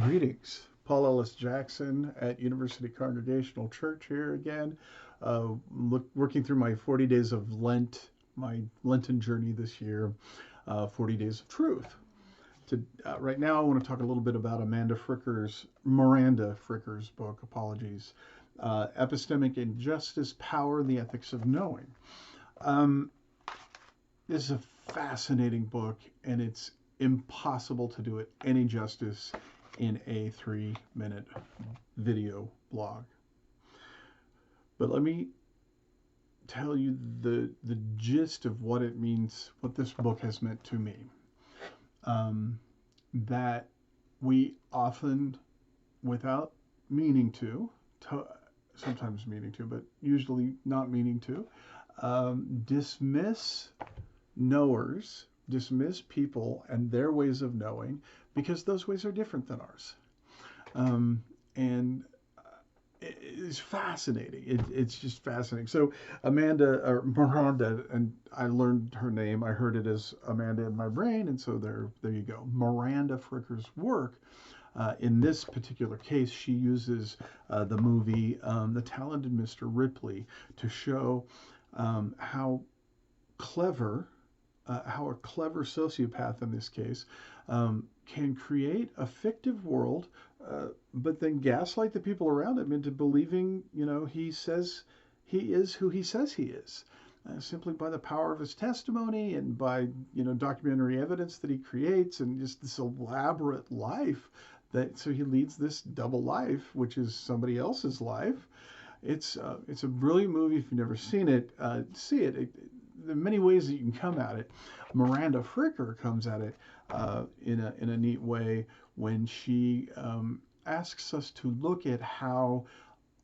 Greetings. Paul Ellis Jackson at University Congregational Church here again, working through my 40 days of Lent, my Lenten journey this year, 40 days of truth. Right now, I want to talk a little bit about Miranda Fricker's book, apologies, Epistemic Injustice, Power, and the Ethics of Knowing. Um, this is a fascinating book, and it's impossible to do it any justice in a 3-minute video blog. But let me tell you the gist of what it means, what this book has meant to me. That we often, without meaning to, sometimes meaning to, but usually not meaning to, dismiss knowers, dismiss people and their ways of knowing because those ways are different than ours. And it's fascinating. It's just fascinating. So Miranda, and I learned her name. I heard it as Amanda in my brain, and so there you go. Miranda Fricker's work. In this particular case, she uses the movie The Talented Mr. Ripley to show how clever how a clever sociopath in this case can create a fictive world, but then gaslight the people around him into believing, he says he is who he says he is, simply by the power of his testimony and by, documentary evidence that he creates and just this elaborate life so he leads this double life, which is somebody else's life. It's a brilliant movie. If you've never seen it, see it. There are many ways that you can come at it. Miranda Fricker comes at it in a neat way when she asks us to look at how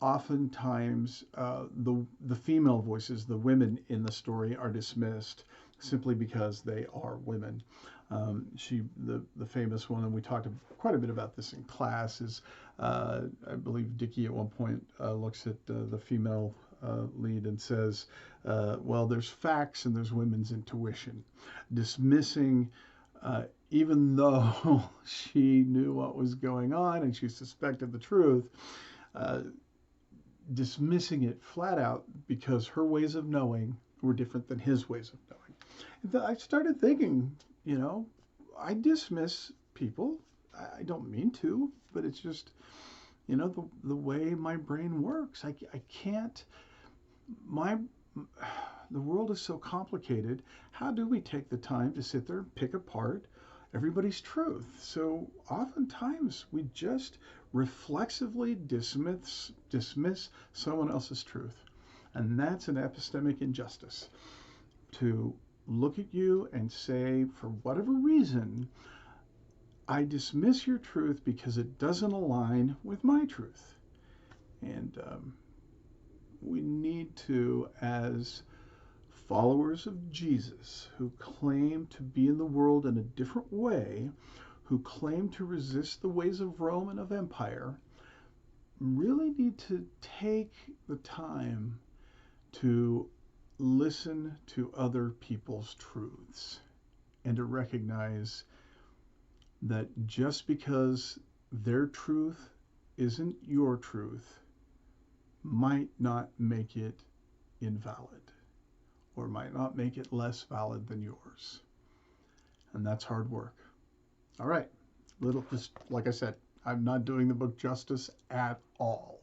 oftentimes the female voices, the women in the story, are dismissed simply because they are women. The famous one, and we talked quite a bit about this in class, is I believe Dickie at one point looks at the female lead and says, well, there's facts and there's women's intuition, dismissing, even though she knew what was going on and she suspected the truth, dismissing it flat out because her ways of knowing were different than his ways of knowing. And I started thinking, I dismiss people. I don't mean to, but it's just, the way my brain works. I can't, the world is so complicated. How do we take the time to sit there and pick apart everybody's truth? So oftentimes we just reflexively dismiss someone else's truth. And that's an epistemic injustice. To look at you and say, for whatever reason, I dismiss your truth because it doesn't align with my truth. And we need to, as followers of Jesus, who claim to be in the world in a different way, who claim to resist the ways of Rome and of empire, really need to take the time to listen to other people's truths and to recognize that just because their truth isn't your truth might not make it invalid or might not make it less valid than yours. And that's hard work. All right. Just like I said, I'm not doing the book justice at all.